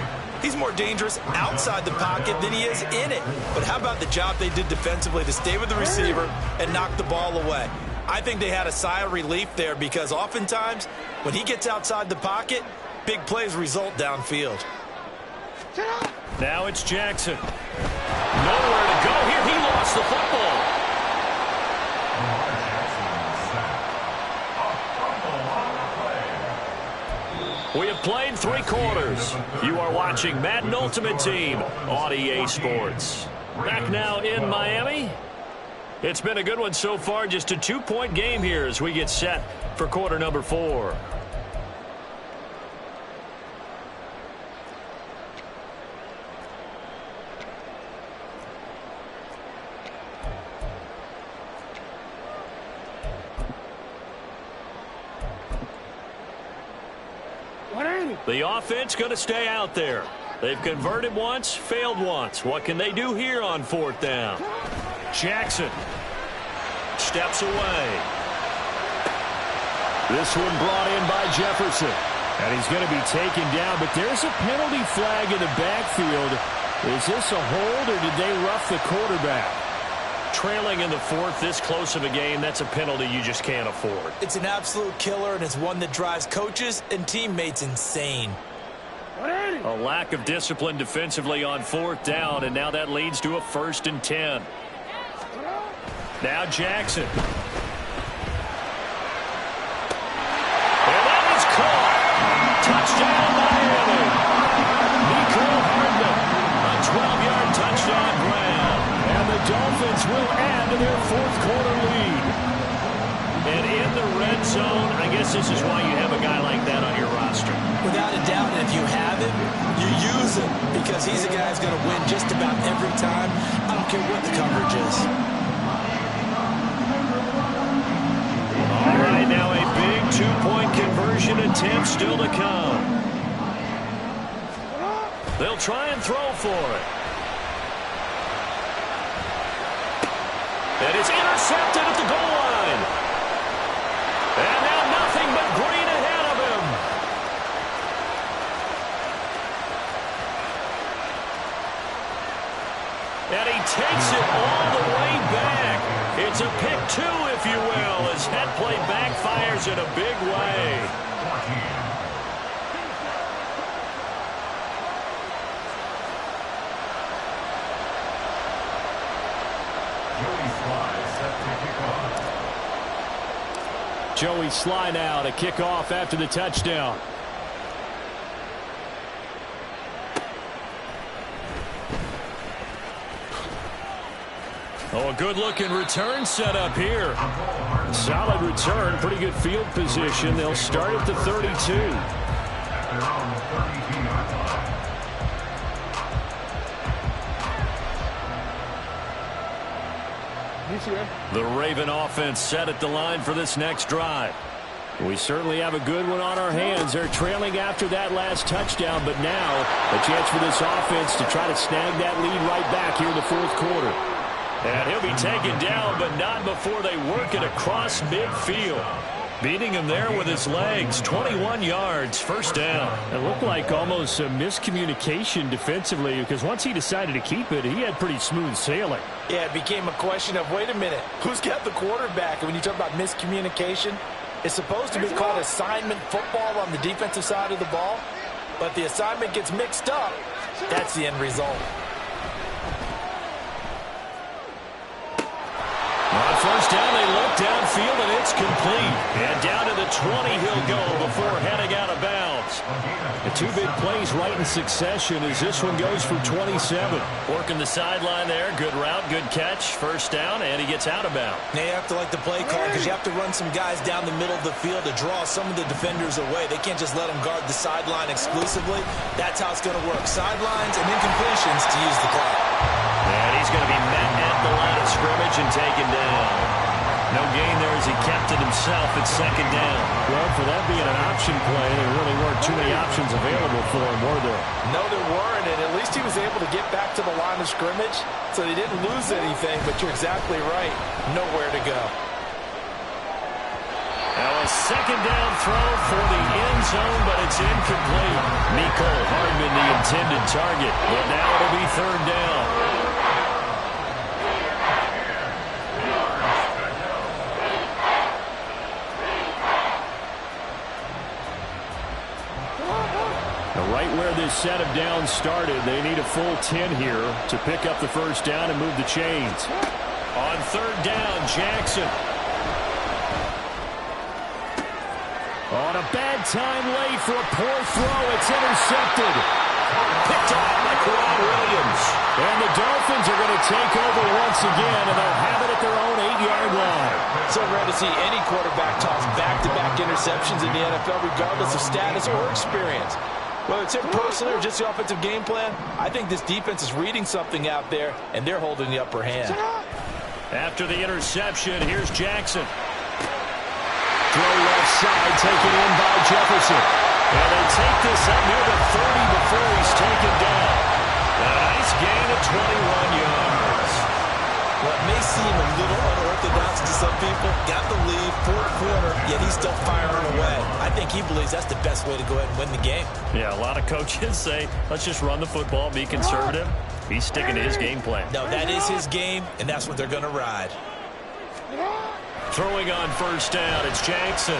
he's more dangerous outside the pocket than he is in it. But how about the job they did defensively to stay with the receiver and knock the ball away? I think they had a sigh of relief there because oftentimes when he gets outside the pocket, big plays result downfield. Now it's Jackson. Nowhere to go here. He lost the football. We have played 3 quarters. You are watching Madden Ultimate Team on EA Sports. Back now in Miami. It's been a good one so far. Just a 2-point game here as we get set for quarter number 4. The offense going to stay out there. They've converted once, failed once. What can they do here on 4th down? Jackson steps away. This one brought in by Jefferson. And he's going to be taken down, but there's a penalty flag in the backfield. Is this a hold or did they rough the quarterback? Trailing in the 4th, this close of a game, that's a penalty you just can't afford. It's an absolute killer, and it's one that drives coaches and teammates insane. A lack of discipline defensively on 4th down, and now that leads to a 1st and 10. Now Jackson. And that is caught. Touchdown, Miami. Nico Hardman, a 12-yard touchdown grab. And the Dolphins will add to their 4th quarter lead. And in the red zone, I guess this is why you have a guy like that on your roster. Without a doubt, and if you have him, you use him because he's a guy who's going to win just about every time. I don't care what the coverage is. All right, now a big 2-point conversion attempt still to come. They'll try and throw for it. And it's intercepted at the goal line. And now nothing but green ahead of him. And he takes it all the way back. It's a pick 2, if you will, as head play backfires in a big way. Joey Sly now to kick off after the touchdown. Oh, a good-looking return set up here. Solid return, pretty good field position. They'll start at the 32. The Raven offense set at the line for this next drive. We certainly have a good one on our hands. They're trailing after that last touchdown, but now a chance for this offense to try to snag that lead right back here in the 4th quarter. And he'll be taken down, but not before they work it across midfield. Beating him there with his legs, 21 yards, 1st down. It looked like almost a miscommunication defensively because once he decided to keep it, he had pretty smooth sailing. Yeah, it became a question of, wait a minute, who's got the quarterback? And when you talk about miscommunication, it's supposed to be called assignment football on the defensive side of the ball. But the assignment gets mixed up. That's the end result. On 1st down, they look downfield, and it's complete. And down to the 20 he'll go before heading out of bounds. yards. The two big plays right in succession as this one goes for 27. Working the sideline there. Good route, good catch. First down, and he gets out of bounds. Now you have to like the play call because you have to run some guys down the middle of the field to draw some of the defenders away. They can't just let them guard the sideline exclusively. That's how it's going to work. Sidelines and incompletions to use the clock. And he's going to be met at the line of scrimmage and taken down. No gain there as he kept it himself at second down. Well, for that being an option play, there really weren't too many options available for him, were there? No, there weren't, and at least he was able to get back to the line of scrimmage, so they didn't lose anything, but you're exactly right. Nowhere to go. Now a second down throw for the end zone, but it's incomplete. Nicole Hardman, the intended target, but now it'll be third down. Right where this set of downs started, they need a full 10 here to pick up the first down and move the chains. On third down, Jackson. On a bad time late for a poor throw. It's intercepted. Picked off by Quad Williams. And the Dolphins are going to take over once again, and they'll have it at their own 8-yard line. So rare to see any quarterback toss back-to-back interceptions in the NFL, regardless of status or experience. Whether it's him personally or just the offensive game plan, I think this defense is reading something out there, and they're holding the upper hand. After the interception, here's Jackson. Throw left side, taken in by Jefferson. And they take this up near the 30 before he's taken down. A nice gain of 21 yards. What may seem a little unorthodox to some people, got the lead, fourth quarter, yet he's still firing away. I think he believes that's the best way to go ahead and win the game. Yeah, a lot of coaches say, let's just run the football, be conservative. He's sticking to his game plan. No, that is his game, and that's what they're going to ride. Throwing on first down, it's Jackson.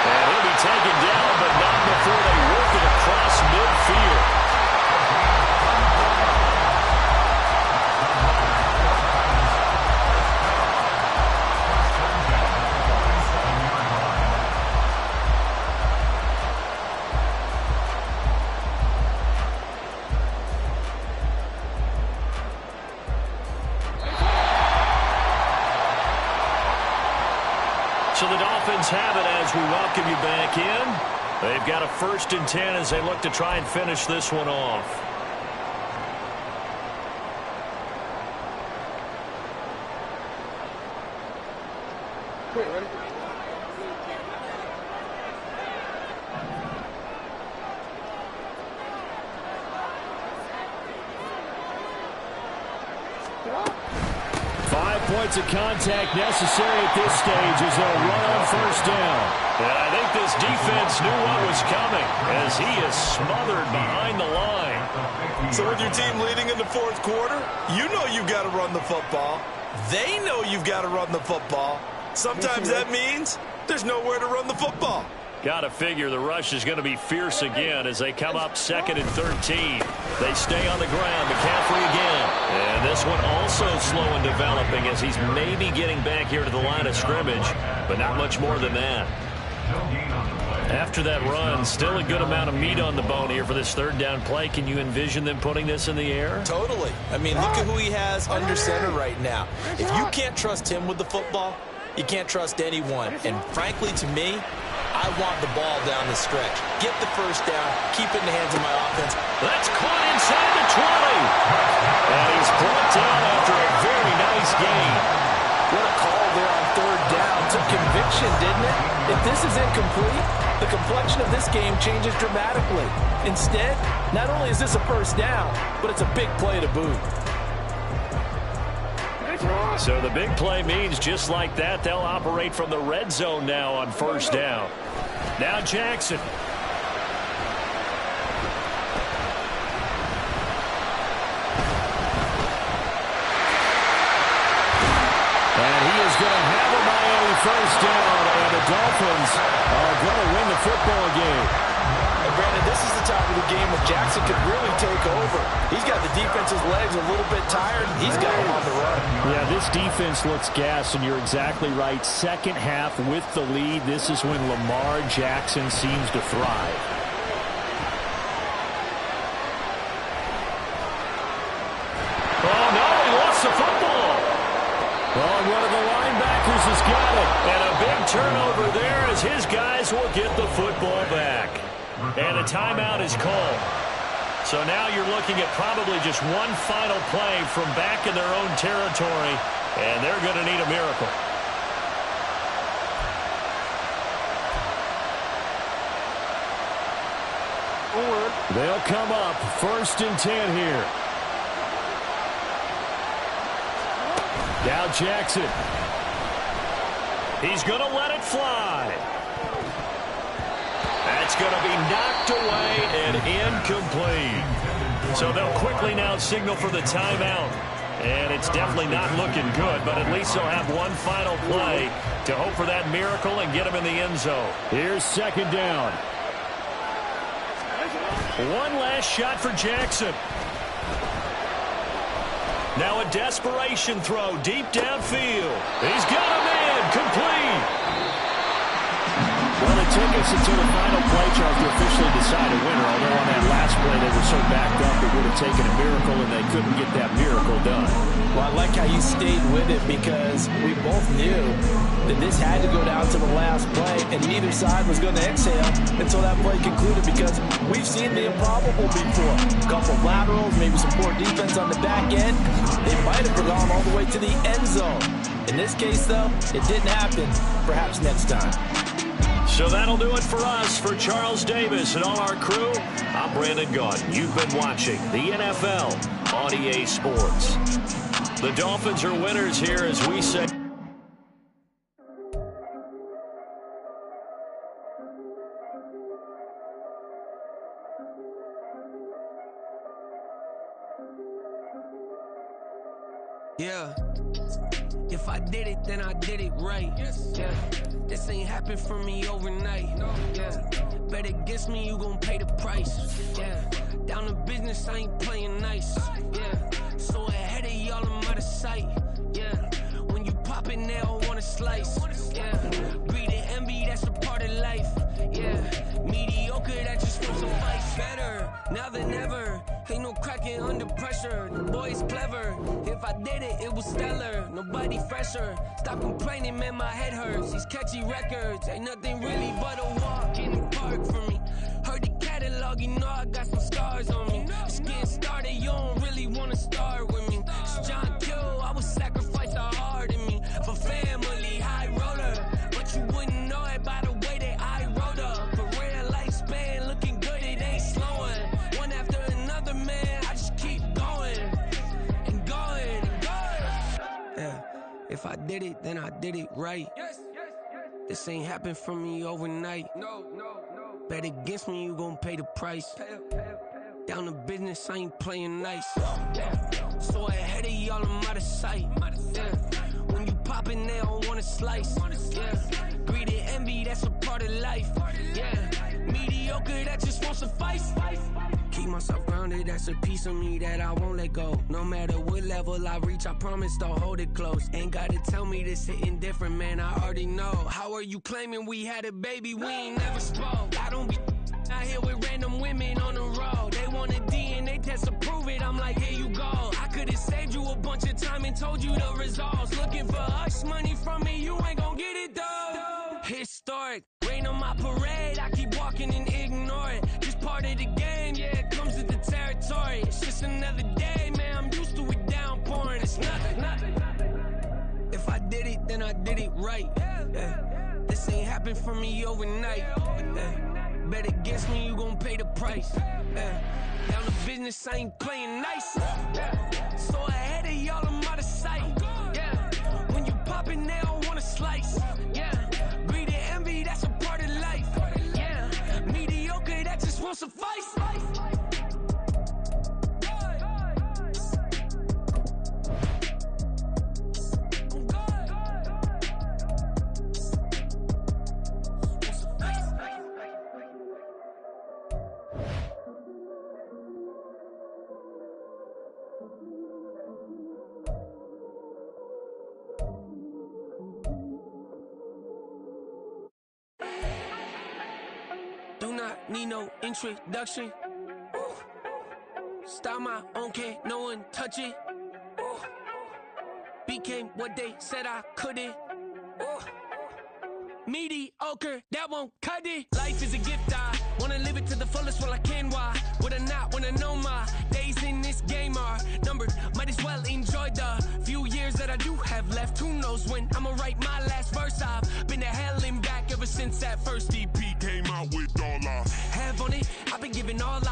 And he'll be taken down, but not before they work it across midfield. So the Dolphins have it as we welcome you back in. They've got a 1st and 10 as they look to try and finish this one off. Wait, ready? 5 points of contact necessary at this stage as they'll run on first down. And I think this defense knew what was coming as he is smothered behind the line. So with your team leading in the fourth quarter, you know you've got to run the football. They know you've got to run the football. Sometimes that means there's nowhere to run the football. Got to figure the rush is going to be fierce again as they come up 2nd and 13. They stay on the ground. McCaffrey again. And this one also slow in developing as he's maybe getting back here to the line of scrimmage, but not much more than that. After that run, still a good amount of meat on the bone here for this 3rd down play. Can you envision them putting this in the air? Totally. I mean, look at who he has under center right now. If you can't trust him with the football, you can't trust anyone. And frankly, to me, I want the ball down the stretch. Get the first down. Keep it in the hands of my offense. That's caught inside the 20. And he's brought down after a very nice gain. What a call there on 3rd down. Took conviction, didn't it? If this is incomplete, the complexion of this game changes dramatically. Instead, not only is this a first down, but it's a big play to boot. So the big play means just like that, they'll operate from the red zone now on first down. Now Jackson. And he is going to have a Miami first down, and the Dolphins are going to win the football game. And Brandon, this is the time of the game when Jackson could really take over. He's got the defense's legs a little bit tired. He's got him on the run. Yeah, this defense looks gassed, and you're exactly right. Second half with the lead, this is when Lamar Jackson seems to thrive. Oh, no, he lost the football. Oh, one of the linebackers has got it. And a big turnover there as his guys will get the football back. And a timeout is called. So now you're looking at probably just one final play from back in their own territory, and they're going to need a miracle. They'll come up 1st and 10 here. Now Jackson. He's going to let it fly. That's going to be knocked away and incomplete. So they'll quickly now signal for the timeout. And it's definitely not looking good, but at least they'll have one final play to hope for that miracle and get him in the end zone. Here's 2nd down. One last shot for Jackson. Now a desperation throw deep downfield. He's got him in. Complete. Well, it took us until the final play, Charles, to officially decide a winner. Although on that last play they were so backed up it would have taken a miracle, and they couldn't get that miracle done. Well, I like how you stayed with it because we both knew that this had to go down to the last play, and neither side was going to exhale until that play concluded because we've seen the improbable before. A couple of laterals, maybe some poor defense on the back end. They might have gone all the way to the end zone. In this case, though, it didn't happen. Perhaps next time. So that'll do it for us. For Charles Davis and all our crew, I'm Brandon Gaudin. You've been watching the NFL on EA Sports. The Dolphins are winners here as we say. Yeah. If I did it, then I did it right. Yeah. This ain't happened for me overnight. Yeah. Bet against me, you gon' pay the price. Yeah. Down to business, I ain't playing nice. Yeah. So ahead of y'all, I'm out of sight. Yeah. When you pop it, they don't wanna slice. Yeah. Greed and envy, that's a part of life. Yeah. Mediocre, that just won't suffice. Better now than ever. Ain't no cracking under pressure. The boy's clever. If I did it, it was stellar. Nobody fresher. Stop complaining, man, my head hurts. These catchy records ain't nothing really but a walk in the park for me. Heard the catalog, you know I got some scars on me. Just getting started, you don't really wanna start with me. It's John Kill, I would sacrifice a heart in me for family, high roller. But you wouldn't know it by the way that I wrote up. For real lifespan, looking good, it ain't slowing. One after another, man, I just keep going and going and going. Yeah, if I did it, then I did it right. This ain't happened for me overnight. No. Bet against me, you gon' pay the price. Down to business, I ain't playing nice. Yeah. So ahead of y'all, I'm out of sight. Yeah. When you poppin', they don't wanna slice. Yeah. Greed and envy, that's a part of life. Yeah. Mediocre, that just won't suffice. Keep myself grounded, that's a piece of me that I won't let go. No matter what level I reach, I promise to hold it close. Ain't gotta tell me this hitting different, man, I already know. How are you claiming we had a baby, we ain't never spoke? I don't be out here with random women on the road. They want a DNA test to prove it, I'm like, here you go. I could've saved you a bunch of time and told you the results. Looking for hush money from me, you ain't gon' get it though. Historic, rain on my parade, I keep walking and ignore it. Just part of the game, yeah, it comes with the territory. It's just another day, man, I'm used to it downpouring. It's nothing. If I did it, then I did it right. Yeah. This ain't happened for me overnight. Yeah. Bet against me, you gon' pay the price. Yeah. Down to business, I ain't playing nice. Yeah. So ahead of y'all, I'm out of sight. Yeah. When you poppin', they don't wanna slice. Yeah. Greed and envy, that's a part of life. Yeah. Mediocre, that just won't suffice. need no introduction. Ooh. Style my own, can't no one touch it. Ooh. Became what they said I couldn't. Ooh. Mediocre, that won't cut it. Life is a gift, I wanna live it to the fullest while I can. Why would I not wanna know my days in this game are numbered? Might as well enjoy the few years that I do have left. Who knows when I'ma write my last verse? I've been to hell and back ever since that first EP came out with all I have on it. I've been giving all